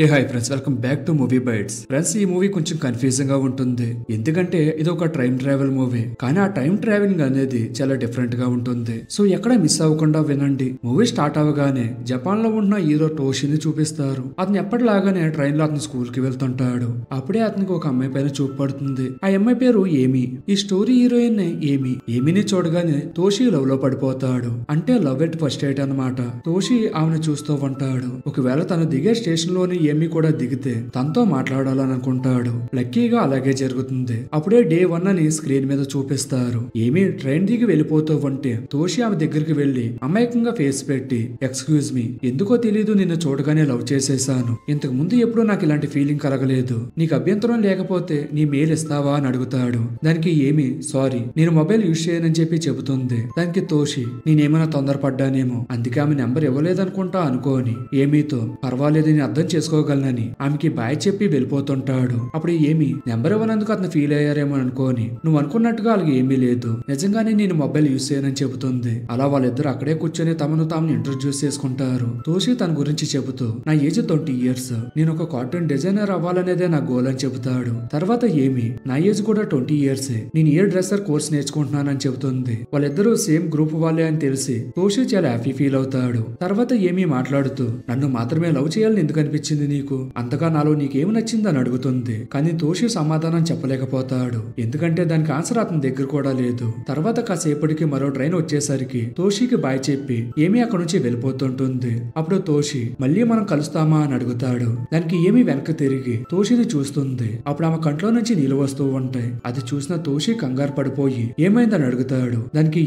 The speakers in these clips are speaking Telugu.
A hi friends, welcome back to movie bites. Friends, ఈ మూవీ కొంచెం కన్ఫ్యూజింగ్ గా ఉంటుంది. ఎందుకంటే ఇది ఒక టైం ట్రావెల్ మూవీ, కానీ ఆ టైం ట్రావెలింగ్ అనేది చాలా డిఫరెంట్ గా ఉంటుంది. సో ఎక్కడ మిస్ అవ్వకుండా వినండి. మూవీ స్టార్ట్ అవ్వగానే జపాన్ లో ఉన్న హీరో టోషిని చూపిస్తారు. అతను ఎప్పటిలాగానే ట్రైన్ లో అతను స్కూల్ కి వెళ్తుంటాడు. అప్పుడే అతనికి ఒక అమ్మాయి పైన చూపు పడుతుంది. ఆ అమ్మాయి పేరు ఏమి. ఈ స్టోరీ హీరోయిన్ ఏమిని చూడగానే తోషి లవ్ లో పడిపోతాడు. అంటే లవ్ ఎట్ ఫస్ట్ ఎయిట్ అన్నమాట. తోషి ఆమెను చూస్తూ ఉంటాడు. ఒకవేళ తను దిగే స్టేషన్ లోని ఏమి కూడా దిగితే తనతో మాట్లాడాలని అనుకుంటాడు. లక్కీగా అలాగే జరుగుతుంది. అప్పుడే డే 1 అని స్క్రీన్ మీద చూపిస్తారు. ఏమి ట్రైన్ దిగి వెళ్ళిపోతూ ఉంటే తోషి ఆమె దగ్గరికి వెళ్లి అమాయకంగా ఫేస్ పెట్టి, ఎక్స్క్యూజ్ మీ, ఎందుకో తెలీదు, నిన్ను చూడగానే లవ్ చేసేసాను. ఇంతకు ముందు ఎప్పుడూ నాకు ఇలాంటి ఫీలింగ్ కలగలేదు. నీకు అభ్యంతరం లేకపోతే నీ మెయిల్ ఇస్తావా అని అడుగుతాడు. దానికి ఏమి సారీ, నేను మొబైల్ యూజ్ చేయనని చెప్పి చెబుతుంది. దానికి తోషి, నేనేమైనా తొందరపడ్డానేమో, అందుకే ఆమె నెంబర్ ఇవ్వలేదనుకుంటా అనుకోని ఏమీతో పర్వాలేదు, నేను అర్థం చేసుకోగలనని ఆమెకి బాయ్ చెప్పి వెళ్ళిపోతుంటాడు. అప్పుడు ఏమి నెంబర్ ఇవ్వనందుకు అతను ఫీల్ అయ్యారేమో అనుకోని, నువ్వు అనుకున్నట్టుగా అలాగే ఏమీ లేదు, నిజంగానే నేను మొబైల్ యూజ్ చేయనని చెబుతుంది. అలా వాళ్ళిద్దరు అక్కడే కూర్చొని తమను తాము ఇంట్రొడ్యూస్ చేసుకుంటారు. తోషి తన గురించి చెబుతూ, నా ఏజ్ 20 years, నేను ఒక కార్టూన్ డిజైనర్ అవ్వాలనేదే నా గోల్ అని చెబుతాడు. తర్వాత ఏమి నా ఏజ్ కూడా 20 years, నేను ఏ డ్రెస్సర్ కోర్స్ నేర్చుకుంటున్నానని చెబుతుంది. వాళ్ళిద్దరూ సేమ్ గ్రూప్ వాళ్ళే అని తెలిసి తోషి చాలా హ్యాపీ ఫీల్ అవుతాడు. తర్వాత ఏమి మాట్లాడుతూ, నన్ను మాత్రమే లవ్ చేయాలని ఎందుకు అనిపించింది నీకు, అంతగా నాలో నీకేమి నచ్చిందని అడుగుతుంది. కానీ తోషి సమాధానం చెప్పలేకపోతాడు. ఎందుకంటే దానికి ఆన్సర్ అతని దగ్గర కూడా లేదు. తర్వాత కాసేపటికి మరో ట్రైన్ వచ్చేసరికి తోషికి బాయ్ చెప్పి ఏమి అక్కడ నుంచి వెళ్ళిపోతుంటుంది. అప్పుడు తోషి మళ్ళీ మనం కలుస్తామా అని అడుగుతాడు. దానికి ఏమి వెనక్కి తిరిగి తోషిని చూస్తుంది. అప్పుడు ఆమె కంట్లో నుంచి నీళ్ళు వస్తూ ఉంటాయి. అది చూసిన తోషి కంగారు పడిపోయి ఏమైందని అడుగుతాడు. దానికి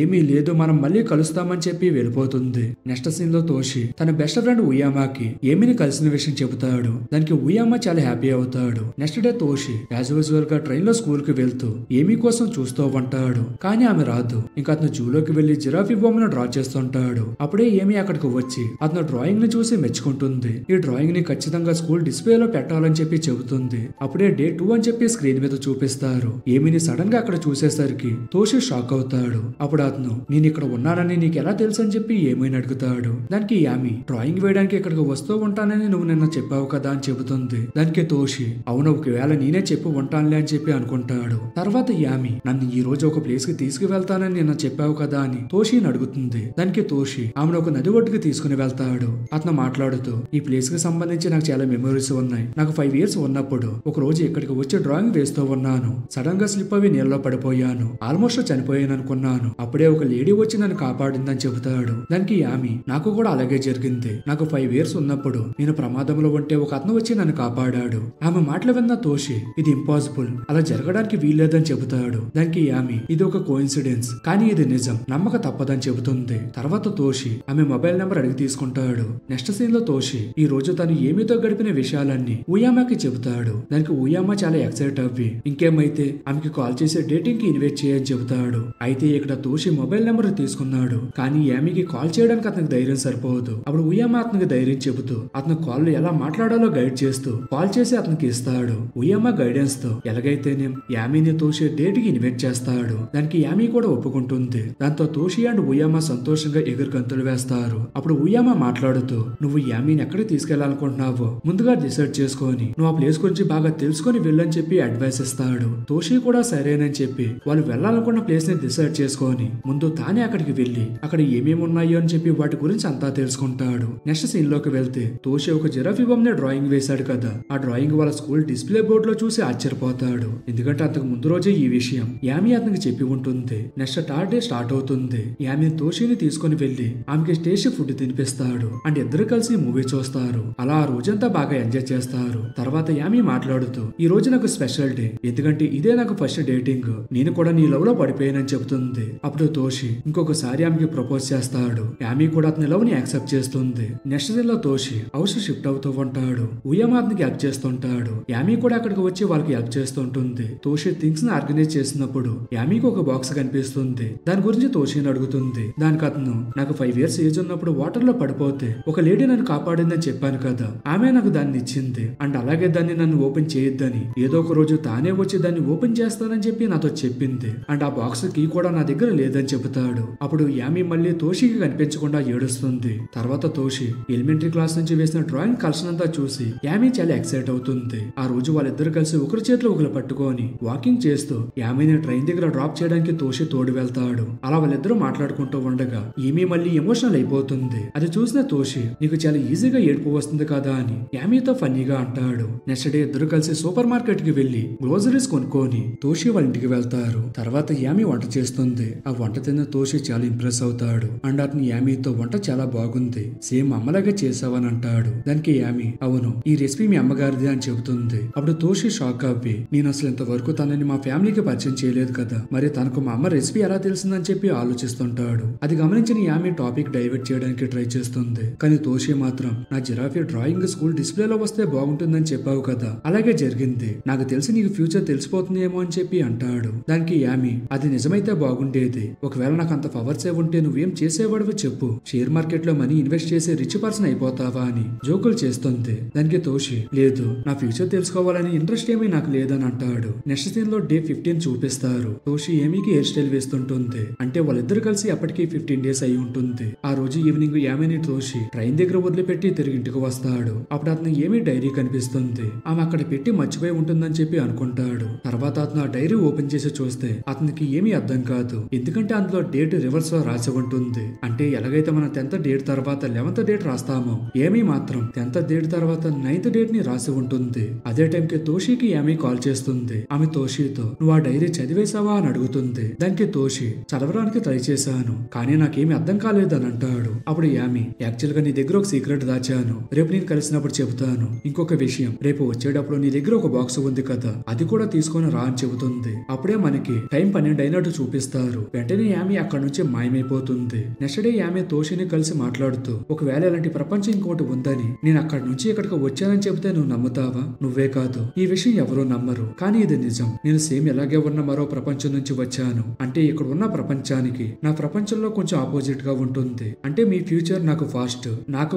ఏమీ లేదు, మనం మళ్ళీ కలుస్తామని చెప్పి వెళ్ళిపోతుంది. నెక్స్ట్ సీన్ లో తోషి తన బెస్ట్ ఫ్రెండ్ ఉయామాకి ఏమిని కలిసిన విషయం చెబుతాడు. దానికి ఉయామా చాలా హ్యాపీ అవుతాడు. Next day Toshi as usual గా ట్రైన్ లో స్కూల్ కి వెళ్తూ ఏమి కోసం చూస్తూ ఉంటాడు. కానీ ఆమె రాదు. ఇంకా అతను జూలోకి వెళ్లి జిరాఫీ బొమ్మను డ్రా చేస్తుంటాడు. అప్పుడే ఏమి అక్కడికి వచ్చి అతను డ్రాయింగ్ ని చూసి మెచ్చుకుంటుంది. ఈ డ్రాయింగ్ ని ఖచ్చితంగా స్కూల్ డిస్ప్లే లో పెట్టాలని చెప్పి చెబుతుంది. అప్పుడే డే 2 అని చెప్పి స్క్రీన్ మీద చూపిస్తారు. ఏమిని సడన్ గా అక్కడ చూసేసరికి తోషి షాక్ అవుతాడు. అప్పుడు అతను, నేను ఇక్కడ ఉన్నానని నీకు ఎలా తెలుసు అని చెప్పి ఏమైనా అడుగుతాడు. దానికి యామి, డ్రాయింగ్ వేయడానికి ఇక్కడికి వస్తూ ఉంటానని నువ్వు నిన్న చెప్పావు కదా అని చెబుతుంది. దానికి తోషి, అవును, ఒకవేళ నేనే చెప్పి ఉంటానులే అని చెప్పి అనుకుంటాడు. తర్వాత యామి, నన్ను ఈ రోజు ఒక ప్లేస్ కి తీసుకువెళ్తానని నిన్న చెప్పావు కదా అని తోషిని అడుగుతుంది. దానికి తోషి ఆమెను ఒక నది ఒడ్డుకి తీసుకుని వెళ్తాడు. అతను మాట్లాడుతూ, ఈ ప్లేస్ కి సంబంధించి నాకు చాలా మెమరీస్ ఉన్నాయి. నాకు 5 years ఉన్నప్పుడు ఒక రోజు ఇక్కడికి వచ్చి డ్రాయింగ్ వేస్తూ ఉన్నాను. సడన్ గా స్లిప్ అవి నీళ్ళలో పడిపోయాను. ఆల్మోస్ట్ చనిపోయాను అనుకున్నాను. అప్పుడే ఒక లేడీ వచ్చి నన్ను కాపాడిందని చెబుతాడు. దానికి యామి, నాకు కూడా అలాగే జరిగింది. నాకు 5 years ఉన్నప్పుడు నేను ప్రమాదంలో ఉంటే ఒక అతను వచ్చి నన్ను కాపాడాడు. ఆమె మాటలు విన్న తోషి, ఇది ఇంపాసిబుల్, అలా జరగడానికి వీల్లేదని చెబుతాడు. దానికి యామి, ఇది ఒక కోఇన్సిడెన్స్, కానీ ఇది నిజం, నమ్మక తప్పదని చెబుతుంది. తర్వాత తోషి ఆమె మొబైల్ నెంబర్ అడిగి తీసుకుంటాడు. నెక్స్ట్ సీన్ లో తోషి ఈ రోజు తను ఏమితో గడిపిన విషయాలన్నీ ఉయామాకి చెబుతాడు. దానికి ఉయామా చాలా ఎక్సైట్ అవ్వి, ఇంకేమైతే ఆమెకి కాల్ చేసి డేటింగ్ కి ఇన్వైట్ చేయని చెబుతాడు. అయితే ఇక్కడ తోషి మొబైల్ నెంబర్ తీసుకున్నాడు, కానీ యామికి కాల్ చేయడానికి అతనికి ధైర్యం సరిపోదు. అప్పుడు ఉయామా అతనికి ధైర్యం చెబుతూ అతను కాల్ ఎలా మాట్లాడాలో గైడ్ చేస్తూ కాల్ చేసి అతనికి ఇస్తాడు. ఉయామా గైడెన్స్ తో ఎలాగైతేనే యామిని తోషి డేట్ కి ఇన్వైట్ చేస్తాడు. దానికి యామి కూడా ఒప్పుకుంటుంది. దాంతో తోషి అండ్ ఉయామా సంతోషంగా ఎగురు గంతులు వేస్తారు. అప్పుడు ఉయామా మాట్లాడుతూ, నువ్వు యామిని ఎక్కడికి తీసుకెళ్లాలనుకుంటున్నావో ముందుగా డిసైడ్ చేసుకొని నువ్వు ఆ ప్లేస్ గురించి బాగా తెలుసుకొని వెళ్ళని చెప్పి అడ్వైస్ ఇస్తాడు. తోషి కూడా సరేనని చెప్పి వాళ్ళు వెళ్ళాలనుకున్న ప్లేస్ ని డిసైడ్ చేసుకొని ముందు తానే అక్కడికి వెళ్లి అక్కడ ఏమేమి ఉన్నాయో అని చెప్పి వాటి గురించి అంతా తెలుసుకుంటాడు. నెక్స్ట్ సీన్ లోకి వెళ్తే తోషి ఒక జిరాఫీ బొమ్మని డ్రాయింగ్ వేశాడు కదా, ఆ డ్రాయింగ్ వాళ్ళ స్కూల్ డిస్ప్లే బోర్డ్ లో చూసి ఆశ్చర్యపోతాడు. ఎందుకంటే అంతకు ముందు రోజే ఈ విషయం యామి అతనికి చెప్పి ఉంటుంది. నెక్స్ట్ థర్డ్ డే స్టార్ట్ అవుతుంది. యామి తోషిని తీసుకుని వెళ్లి ఆమెకి టేస్టీ ఫుడ్ తినిపిస్తాడు అండ్ ఇద్దరు కలిసి మూవీ చూస్తారు. అలా ఆ రోజంతా బాగా ఎంజాయ్ చేస్తారు. తర్వాత యామి మాట్లాడుతూ, ఈ రోజు నాకు స్పెషల్ డే, ఎందుకంటే ఇదే నాకు ఫస్ట్ డేటింగ్, నేను కూడా నీ లవ్ లో పడిపోయానని చెబుతుంది. అప్పుడు తోషి ఇంకొకసారి ఆమెకి ప్రపోజ్ చేస్తాడు. యామి కూడా అతని లవ్ ని యాక్సెప్ట్ చేస్తుంది. నెక్స్ట్ డే లో తోషి హౌస్ షిఫ్ట్ అవుతూ ఉంటాడు. ఉయామా అతనికి హెల్ప్ చేస్తుంటాడు. యామి కూడా అక్కడికి వచ్చి వాళ్ళకి హెల్ప్ చేస్తుంటుంది. తోషి థింగ్స్ ని ఆర్గనైజ్ చేసినప్పుడు యామికి ఒక బాక్స్ కనిపిస్తుంది. దాని గురించి తోషిని అడుగుతుంది. దానికి అతను, నాకు 5 years ఏజ్ ఉన్నప్పుడు వాటర్ లో పడిపోతే ఒక లేడీ నన్ను కాపాడిందని చెప్పాను కదా, ఆమె నాకు దాన్ని ఇచ్చింది అండ్ అలాగే దాన్ని నన్ను ఓపెన్ చేయొద్దని, ఏదో ఒక రోజు తానే వచ్చి దాన్ని ఓపెన్ చేస్తానని చెప్పి నాతో చెప్పింది అండ్ ఆ బాక్స్ కీ కూడా నా దగ్గర లేదని చెబుతాడు. అప్పుడు యామి మళ్ళీ తోషికి కనిపించకుండా ఏడుస్తుంది. తర్వాత తోషి ఎలిమెంటరీ క్లాస్ నుంచి వేసిన డ్రాయింగ్ ఫ్రాంక్ కలిసినంతా చూసి యామీ చాలా ఎక్సైట్ అవుతుంది. ఆ రోజు వాళ్ళిద్దరు కలిసి ఒకరి చేతిలో ఒకరు పట్టుకొని వాకింగ్ చేస్తూ యామీని ట్రైన్ దగ్గర డ్రాప్ చేయడానికి తోషి తోడు వెళ్తాడు. అలా వాళ్ళిద్దరూ మాట్లాడుకుంటూ ఉండగా ఏమీ మళ్ళీ ఎమోషనల్ అయిపోతుంది. అది చూసిన తోషి నీకు చాలా ఈజీగా ఏడుపు వస్తుంది కదా అని యామీతో ఫన్నీగా అంటాడు. నెక్స్ట్ డే ఇద్దరు కలిసి సూపర్ మార్కెట్ కి వెళ్లి గ్రోసరీస్ కొనుక్కొని తోషి వాళ్ళ ఇంటికి వెళ్తారు. తర్వాత యామీ వంట చేస్తుంది. ఆ వంట తిన్న తోషి చాలా ఇంప్రెస్ అవుతాడు. అండ్ అతను యామీతో వంట చాలా బాగుంది, సేమ్ అమ్మలాగే చేసావని అంటాడు. దానికి యామీ అవును ఈ రెసిపీ మీ అమ్మగారిది అని చెబుతుంది. అప్పుడు తోషి షాక్ అవ్వి నేను అసలు ఇంతవరకు తనని మా ఫ్యామిలీకి పరిచయం చేయలేదు కదా, మరి తనకు మా అమ్మ రెసిపీ ఎలా తెలిసిందని చెప్పి ఆలోచిస్తుంటాడు. అది గమనించిన యామీ టాపిక్ డైవర్ట్ చేయడానికి ట్రై చేస్తుంది. కానీ తోషి మాత్రం నా జిరాఫీ డ్రాయింగ్ స్కూల్ డిస్ప్లేలో వస్తే బాగుంటుందని చెప్పావు కదా, అలాగే జరిగింది, నాకు తెలిసి నీకు ఫ్యూచర్ తెలిసిపోతుందేమో అని చెప్పి అంటాడు. దానికి యామీ అది నిజమైతే బాగుండేది, ఒకవేళ నాకు అంత పవర్స్ ఉంటే నువ్వేం చేసేవాడివి చెప్పు, షేర్ మార్కెట్ లో మనీ ఇన్వెస్ట్ చేసి రిచ్ పర్సన్ అయిపోతావా అని జోకులు చేస్తుంది. దానికి తోషి లేదు నా ఫ్యూచర్ తెలుసుకోవాలని ఇంట్రెస్ట్ ఏమీ నాకు లేదని అంటాడు. నెక్స్ట్ సీన్ లో డే 15 చూపిస్తారు. Toshi ఏమీకి hair style వేస్తుంటుంది. అంటే వాళ్ళిద్దరు కలిసి అప్పటికి 15 డేస్ అయి ఉంటుంది. ఆ రోజు ఈవినింగ్ యామీని తోషి ట్రైన్ దగ్గర వదిలిపెట్టి తిరిగి ఇంటికి వస్తాడు. అప్పుడు అతను ఏమీ డైరీ కనిపిస్తుంది. ఆమె అక్కడ పెట్టి మర్చిపోయి ఉంటుందని చెప్పి అనుకుంటాడు. తర్వాత అతను ఆ డైరీ ఓపెన్ చేసి చూస్తే అతనికి ఏమీ అర్థం కాదు. ఎందుకంటే అందులో డేట్ రివర్స్ లో రాసి ఉంటుంది. అంటే ఎలాగైతే మనం 10th డేట్ తర్వాత 11th డేట్ రాస్తామో ఏమీ మాత్రం 10th డేట్ తర్వాత 9th డేట్ ని రాసి ఉంటుంది. అదే టైంకి తోషికి యామీ కాల్ చేస్తుంది. ఆమె తోషితో నువ్వు ఆ డైరీ చదివేశావా అని అడుగుతుంది. దానికి తోషి చదవడానికి ట్రై చేశాను కానీ నాకేమీ అర్థం కాలేదని అంటాడు. అప్పుడు యామీ యాక్చువల్ గా నీ దగ్గర ఒక సీక్రెట్ దాచాను, రేపు నేను కలిసినప్పుడు చెబుతాను. ఇంకొక విషయం, రేపు వచ్చేటప్పుడు నీ దగ్గర ఒక బాక్స్ ఉంది కదా, అది కూడా తీసుకొని రా అని చెబుతుంది. అప్పుడే మనకి టైం 12 అయినట్టు చూపిస్తారు. వెంటనే యామీ అక్కడి నుంచి మాయమైపోతుంది. నెక్స్ట్ డే యామీ తోషిని కలిసి మాట్లాడుతూ ఒకవేళ ఇలాంటి ప్రపంచం ఇంకోటి ఉందని నేను అక్కడి నుంచి ఇక్కడికి వచ్చానని చెబితే నువ్వు నమ్ముతావా? నువ్వే కాదు ఈ విషయం ఎవరూ నమ్మరు, కానీ ఇది నిజం, నేను సేమ్ ఇలాగే ఉన్న మరో ప్రపంచం నుంచి వచ్చాను. అంటే ఇక్కడ ఉన్న ప్రపంచానికి నా ప్రపంచంలో కొంచెం ఆపోజిట్ గా ఉంటుంది. అంటే మీ ఫ్యూచర్ నాకు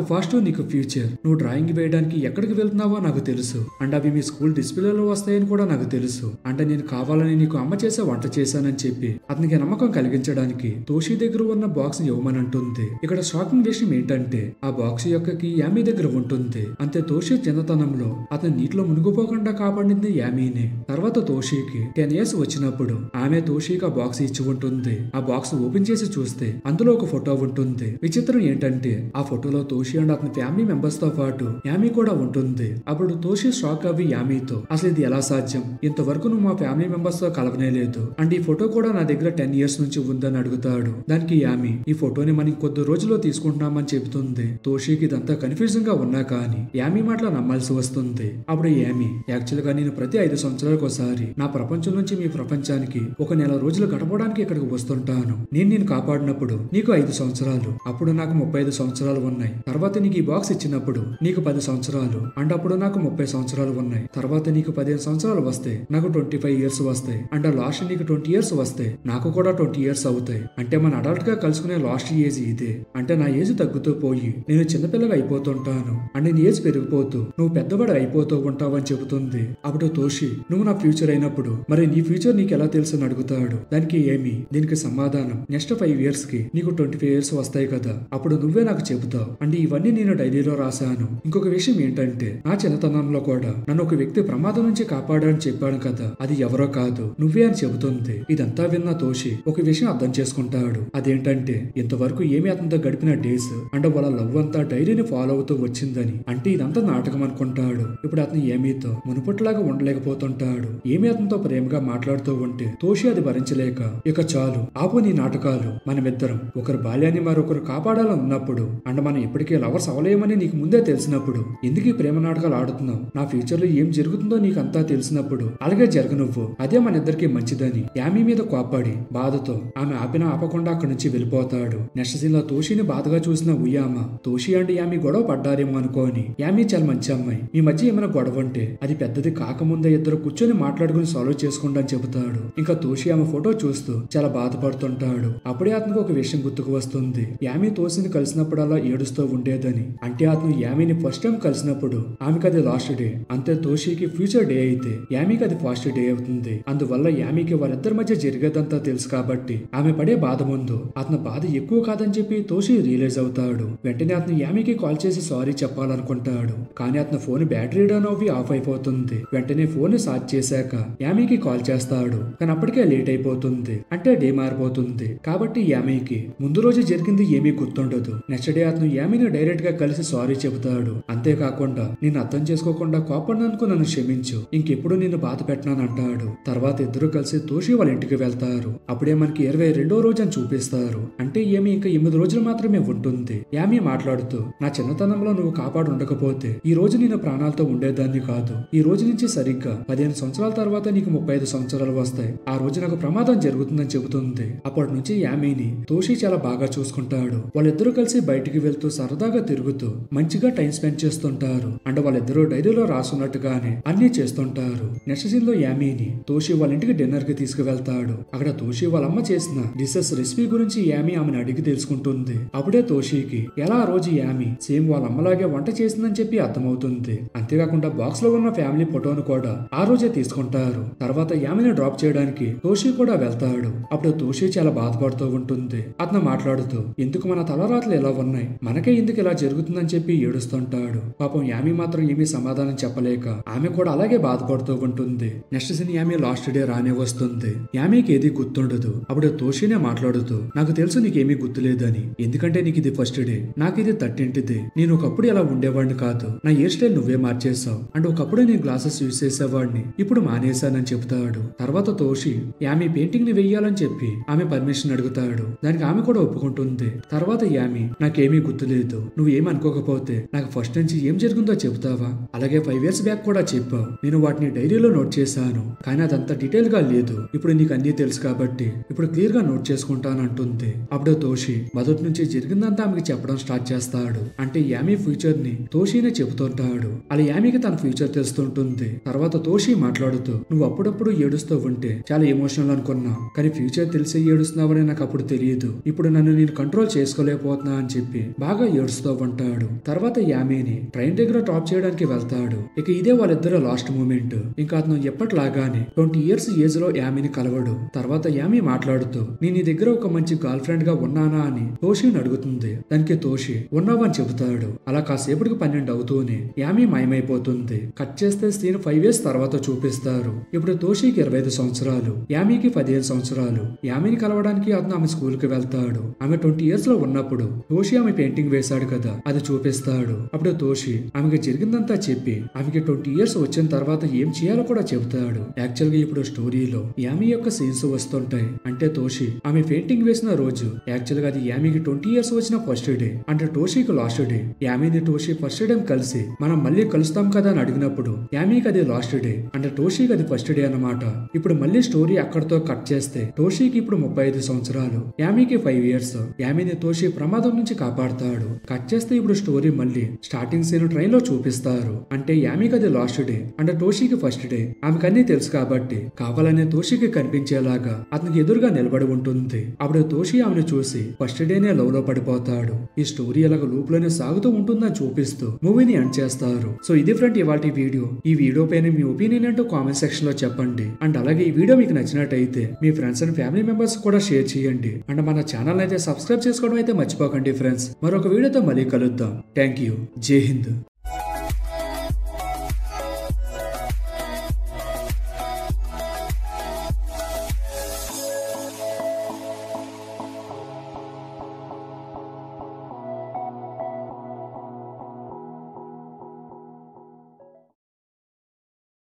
ఫాస్ట్ నీకు ఫ్యూచర్, నువ్వు డ్రాయింగ్ వేయడానికి ఎక్కడికి వెళ్తున్నావో నాకు తెలుసు, అండ్ అవి మీ స్కూల్ డిస్ప్లేలో వస్తాయని కూడా నాకు తెలుసు. అంటే నేను కావాలని నీకు అమ్మ చేసే వంట చేశానని చెప్పి అతనికి నమ్మకం కలిగించడానికి తోషి దగ్గర ఉన్న బాక్స్ ఇవ్వమని అంటుంది. ఇక్కడ షాకింగ్ విషయం ఏంటంటే ఆ బాక్స్ యొక్క కీ యామీ దగ్గర ఉంటుంది. అంతే తోషి చిన్నతనంలో అతను నీటిలో మునిగిపోకుండా కాపాడింది యామీనే. తర్వాత తోషికి 10 ఇయర్స్ వచ్చినప్పుడు ఆమె తోషికి ఆ బాక్స్ ఇచ్చి ఉంటుంది. ఆ బాక్స్ ఓపెన్ చేసి చూస్తే అందులో ఒక ఫోటో ఉంటుంది. విచిత్రం ఏంటంటే ఆ ఫోటోలో తోషి అండ్ అతని ఫ్యామిలీ మెంబర్స్ తో పాటు యామీ కూడా ఉంటుంది. అప్పుడు తోషి షాక్ అవి యామీతో అసలు ఇది ఎలా సాధ్యం, ఇంతవరకు నువ్వు మా ఫ్యామిలీ మెంబర్స్ తో కలవనే లేదు, అండ్ ఈ ఫోటో కూడా నా దగ్గర 10 ఇయర్స్ నుంచి ఉందని అడుగుతాడు. దానికి యామీ ఈ ఫోటోని మనం కొద్ది రోజుల్లో తీసుకుంటున్నామని చెబుతుంది. తోషికి ఇదంతా కన్ఫ్యూజన్ గా ఉన్నా కానీ యామీ మాటలు నమ్మాల్సి వస్తుంది. అప్పుడు యామీ యాక్చువల్ గా నేను ప్రతి 5 సంవత్సరాలకు ఒకసారి నా ప్రపంచం నుంచి మీ ప్రపంచానికి ఒక నెల రోజులు గడపడానికి ఇక్కడికి వస్తుంటాను. నేను కాపాడినప్పుడు నీకు 5 సంవత్సరాలు, అప్పుడు నాకు 35 సంవత్సరాలు ఉన్నాయి. తర్వాత నీకు ఈ బాక్స్ ఇచ్చినప్పుడు నీకు 10 సంవత్సరాలు, అండ్ అప్పుడు నాకు 30 సంవత్సరాలు ఉన్నాయి. తర్వాత నీకు 15 సంవత్సరాలు వస్తే నాకు 25 ఇయర్స్ వస్తాయి, అండ్ లాస్ట్ నీకు 20 ఇయర్స్ వస్తే నాకు కూడా 20 ఇయర్స్ అవుతాయి. అంటే మన అడల్ట్ గా కలుసుకునే లాస్ట్ ఏజ్ ఇదే. అంటే నా ఏజ్ తగ్గుతూ పోయి నేను చిన్నపిల్లగా అయిపోతుంటాను, అండ్ నీ ఏజ్ పెరిగిపోతూ నువ్వు పెద్దవాడు అయిపోతూ ఉంటావు అని చెబుతుంది. అప్పుడు తోషి నువ్వు నా ఫ్యూచర్ అయినప్పుడు మరి నీ ఫ్యూచర్ నీకు ఎలా తెలుసు అని అడుగుతాడు. దానికి ఏమి దీనికి సమాధానం నెక్స్ట్ 5 ఇయర్స్ కి నీకు 25 ఇయర్స్ వస్తాయి కదా, అప్పుడు నువ్వే నాకు చెబుతావు, అండ్ ఇవన్నీ నేను డైరీలో రాశాను. ఇంకొక విషయం ఏంటంటే నా చిన్నతనంలో కూడా నన్ను ఒక వ్యక్తి ప్రమాదం నుంచి కాపాడని చెప్పాను కదా, అది ఎవరో కాదు నువ్వే అని చెబుతుంది. ఇదంతా విన్న తోషి ఒక విషయం అర్థం చేసుకుంటాడు. అదేంటంటే ఇంతవరకు ఏమి అతనితో గడిపిన డేస్ అండ్ వాళ్ళ లవ్ అంతా డైరీని ఫాలో అవుతూ వచ్చిందని, అంటే ఇదంతా నాటకం అనుకుంటాడు. ఇప్పుడు అతను ఏమీతో మునుపట్లాగా ఉండలేకపోతుంటాడు. ఏమి అతనితో ప్రేమగా మాట్లాడుతూ ఉంటే తోషి అది భరించలేక ఇక చాలు ఆపు నీ నాటకాలు, మనమిద్దరం ఒకరు బాల్యాన్ని మరొకరు కాపాడాలని ఉన్నప్పుడు అండ్ మనం ఇప్పటికే లవర్స్ అవలేమని నీకు ముందే తెలిసినప్పుడు ఎందుకు ఈ ప్రేమ నాటకాలు ఆడుతున్నావు, నా ఫ్యూచర్ లో ఏం జరుగుతుందో నీకు అంతా తెలిసినప్పుడు అలాగే జరగనువ్వు, అదే మన ఇద్దరికి మంచిదని యామీ మీద కోప్పడి బాధతో ఆమె ఆపినా ఆపకుండా అక్కడి నుంచి వెళ్ళిపోతాడు. నెక్స్ట్ సీన్ లో తోషిని బాధగా చూసిన ఉయ్యామ తోషి అండ్ యామీ గొడవ పడ్డారేమో అనుకోని యామీ చాలా మంచి అమ్మాయి, మీ మధ్య ఏమైనా గొడవ ఉంటే అది పెద్దది కాకముందే ఇద్దరు కూర్చొని మాట్లాడుకుని సాల్వ్ చేసుకోండి అని చెబుతాడు. ఇంకా తోషి ఆమె ఫోటో చూస్తూ చాలా బాధపడుతుంటాడు. అప్పుడే అతనికి ఒక విషయం గుర్తుకు వస్తుంది. యామీ తోషిని కలిసినప్పుడల్లా ఏడుస్తూ ఉండేదని, అంటే అతను యామీని ఫస్ట్ టైం కలిసినప్పుడు ఆమెకి అది లాస్ట్ డే, అంతే తోషికి ఫ్యూచర్ డే అయితే యామీకి అది ఫాస్ట్ డే అవుతుంది. అందువల్ల యామీకి వారిద్దరి మధ్య జరిగేదంతా తెలుసు కాబట్టి ఆమె పడే బాధ ముందు అతని బాధ ఎక్కువ కాదని చెప్పి తోషి రియలైజ్ అవుతాడు. వెంటనే అతను యామీకి కాల్ చేసి సారీ చెప్పాలనుకుంటాడు. కానీ అతని ఫోన్ బ్యాటరీ డౌన్ అవి ఆఫ్ అయిపోతుంది. వెంటనే ఫోన్ ఛార్జ్ చేశాక యామీకి కాల్ చేస్తాడు. కానీ అప్పటికే లేట్ అయిపోతుంది. అంటే డే మారిపోతుంది. కాబట్టి యామీకి ముందు రోజు జరిగింది ఏమీ గుర్తుండదు. నెక్స్ట్ డే అతను యామీని డైరెక్ట్ గా కలిసి సారీ చెబుతాడు. అంతేకాకుండా నేను అర్థం చేసుకోకుండా కోపడినందుకు నన్ను క్షమించు, ఇంకెప్పుడు నిన్ను బాధ పెట్టినానంటాడు. తర్వాత ఇద్దరు కలిసి తోషి వాళ్ళ ఇంటికి వెళ్తారు. అప్పుడే మనకి 22వ రోజు అని చూపిస్తారు. అంటే ఏమి ఇంకా 8 రోజులు మాత్రమే ఉంటుంది. యామీ మాట్లాడుతూ, నా చిన్నతనంలో నువ్వు కాపాడు ఉండకపోతే ఈ రోజు నేను ప్రాణాలతో ఉండేదాన్ని కాదు. ఈ రోజు నుంచి సరిగ్గా 15 సంవత్సరాల తర్వాత నీకు 35 సంవత్సరాలు వస్తాయి. ఆ రోజు నాకు ప్రమాదం జరుగుతుందని చెబుతుంది. అప్పటి నుంచి యామీని తోషి చాలా బాగా చూసుకుంటాడు. వాళ్ళిద్దరూ కలిసి బయటికి వెళ్తూ సరదాగా తిరుగుతూ మంచిగా టైం స్పెండ్ చేస్తుంటారు. అంటే వాళ్ళిద్దరూ డైరీలో రాసున్నట్టుగానే అన్ని చేస్తుంటారు. నెక్స్ట్ సీన్ లో యామీని తోషి వాళ్ళ ఇంటికి డిన్నర్ కి తీసుకువెళ్తాడు. అక్కడ తోషి వాళ్ళమ్మ చేసిన డిషెస్ రెసిపీ గురించి యామీ ఆమెను అడిగి తెలుసుకుంటుంది. అప్పుడే తోషికి ఎలా ఆ రోజు యామీ సేమ్ వాళ్ళ అమ్మలాగే వంట చేసిందని చెప్పి అర్థమవుతుంది. అంతేకాకుండా బాక్స్ లో ఉన్న ఫ్యామిలీ ఫోటోను కూడా ఆ రోజే తీసుకుంటారు. తర్వాత యామీని డ్రాప్ చేయడానికి తోషి కూడా వెళ్తాడు. అప్పుడు తోషి చాలా బాధపడుతూ ఉంటుంది. అతను మాట్లాడుతూ, ఎందుకు మన తలరాతలు ఎలా ఉన్నాయి, మనకే ఎందుకు ఇలా జరుగుతుందని చెప్పి ఏడుస్తుంటాడు. పాపం యామీ మాత్రం ఏమీ సమాధానం చెప్పలేక ఆమె కూడా అలాగే బాధపడుతూ ఉంటుంది. Next scene Yami last day రానే వస్తుంది. యామీకి ఏది గుర్తుండదు. అప్పుడు తోషినే మాట్లాడుతూ, నాకు తెలుసు నీకేమీ గుర్తులేదని, ఎందుకంటే నీకు ఇది ఫస్ట్ డే, నాకు ఇది 13th డే. నేను ఒకప్పుడు ఇలా ఉండేవాడిని కాదు, నా హెయిర్ స్టైల్ నువ్వే మార్చేసావు. అండ్ ఒకప్పుడు నేను గ్లాసెస్ యూజ్ చేసేవాడిని, ఇప్పుడు మానేశానని చెప్తాడు. తర్వాత తోషి యామీ పెయింటింగ్ ని వెయ్యాలని చెప్పి ఆమె పర్మిషన్ అడుగుతాడు. దానికి ఆమె కూడా ఒప్పుకుంటుంది. తర్వాత యామీ, నాకేమీ గుర్తులేదు, నువ్వు ఏమి అనుకోకపోతే నాకు ఫస్ట్ నుంచి ఏం జరిగిందో చెబుతావా? అలాగే 5 years బ్యాక్ కూడా చెప్పావు, నేను వాటిని డైరీలో నోట్ చేశాను, కానీ అదంతా డీటెయిల్ గా లేదు. ఇప్పుడు నీకు అన్ని తెలుసు కాబట్టి ఇప్పుడు క్లియర్ గా నోట్ చేసుకుంటానంటుంది. అప్పుడు తోషి మొదటి నుంచి జరిగిందంతా ఆమెకి చెప్పడం స్టార్ట్ చేస్తాడు. అంటే యామీ ఫ్యూచర్ ని తోషినే చెబుతుంటాడు. అలా యామీకి తన ఫ్యూచర్ తెలుస్తుంటుంది. తర్వాత తోషి మాట్లాడుతూ, నువ్వు అప్పుడప్పుడు ఏడుస్తూ ఉంటే చాలా ఎమోషనల్ అనుకున్నా, కానీ ఫ్యూచర్ తెలిసి ఏడుస్తున్నావని నాకు అప్పుడు తెలియదు. ఇప్పుడు నన్ను నేను కంట్రోల్ చేసుకోలేకపోతున్నా అని చెప్పి బాగా ఏడుస్తూ ఉంటాడు. తర్వాత యామీని ట్రైన్ దగ్గర డ్రాప్ చేయడానికి వెళ్తాడు. ఇక ఇదే వాళ్ళిద్దరు లాస్ట్ మూమెంట్. ఇంకా అతను ఎప్పటిలాగానే 20 years ఏజ్ లో యామీని కలవడు. తర్వాత యామీ మాట్లాడుతూ, నేను నీ దగ్గర ఒక మంచి గర్ల్ ఫ్రెండ్ గా ఉన్నానా అని తోషిని అడుగుతుంది. దానికి తోషి ఉన్నావని చెబుతాడు. అలా కాసేపటికి 12 అవుతూనే యామీ మాయమైపోతుంది. కట్ చేస్తే సీన్ 5 years తర్వాత చూపిస్తారు. ఇప్పుడు తోషికి 25 సంవత్సరాలు, యామీకి 15 సంవత్సరాలు. యామీని కలవడానికి అతను ఆమె స్కూల్ కి వెళ్తాడు. ఆమె 20 years లో ఉన్నప్పుడు తోషి ఆమె పెయింటింగ్ వేశాడు కదా, అది చూపిస్తాడు. అప్పుడు తోషి ఆమెకి జరిగిందంతా చెప్పి ఆమెకి 20 years వచ్చిన తర్వాత ఏం చేయాలో కూడా చెబుతాడు. యాక్చువల్ గా ఇప్పుడు స్టోరీలో యామీ యొక్క సీన్స్ వస్తుంటాయి. అంటే తోషి ఆమె పెయింటింగ్ వేసిన రోజు యాక్చువల్ గా అది యామీకి 20 years వచ్చిన ఫస్ట్ డే, అంటే తోషికి last day. యామీని Toshi first time కలిసి మనం మళ్ళీ కలుస్తాం కదా అని అడిగినప్పుడు యామీకి అది లాస్ట్ డే, అంటే తోషికి అది ఫస్ట్ డే అన్నమాట. ఇప్పుడు మళ్ళీ స్టోరీ అక్కడతో కట్ చేస్తే తోషికి ఇప్పుడు 35 సంవత్సరాలు, యామీకి 5 years. యామీని తోషి ప్రమాదం నుంచి కాపాడతాడు. కట్ చేస్తే ఇప్పుడు స్టోరీ మళ్ళీ స్టార్టింగ్ సీన్ ట్రైన్ లో చూపిస్తారు. అంటే యామీకి అది లాస్ట్ డే, అంటే తోషికి ఫస్ట్ డే. ఆమెకు అన్ని తెలుసు కాబట్టి కావాలనే తోషికి కనిపించేలాగా అతనికి ఎదురుగా నిలబడి ఉంటుంది. అప్పుడు తోషి ఆమెను చూసి ఫస్ట్ డేనే లవ్ లో పడిపోతాడు. ఈ స్టోరీ ఎలాగ లూప్ లోనే సాగుతూ ఉంటుందని చూపిస్తూ మూవీని ఎండ్ చేస్తారు. సో ఇది ఫ్రెండ్ ఇవాల్టి వీడియో. ఈ వీడియో పైన మీ ఒపీనియన్ ఏంటో కామెంట్ సెక్షన్ లో చెప్పండి. అండ్ అలాగే ఈ వీడియో మీకు నచ్చినట్టయితే మీ ఫ్రెండ్స్ అండ్ ఫ్యామిలీ మెంబర్స్ కూడా షేర్ చేయండి. అండ్ మన ఛానల్ అయితే సబ్స్క్రైబ్ చేసుకోవడం అయితే మర్చిపోకండి ఫ్రెండ్స్. మరొక వీడియోతో మళ్ళీ కలుద్దాం. Thank you. జై హింద్.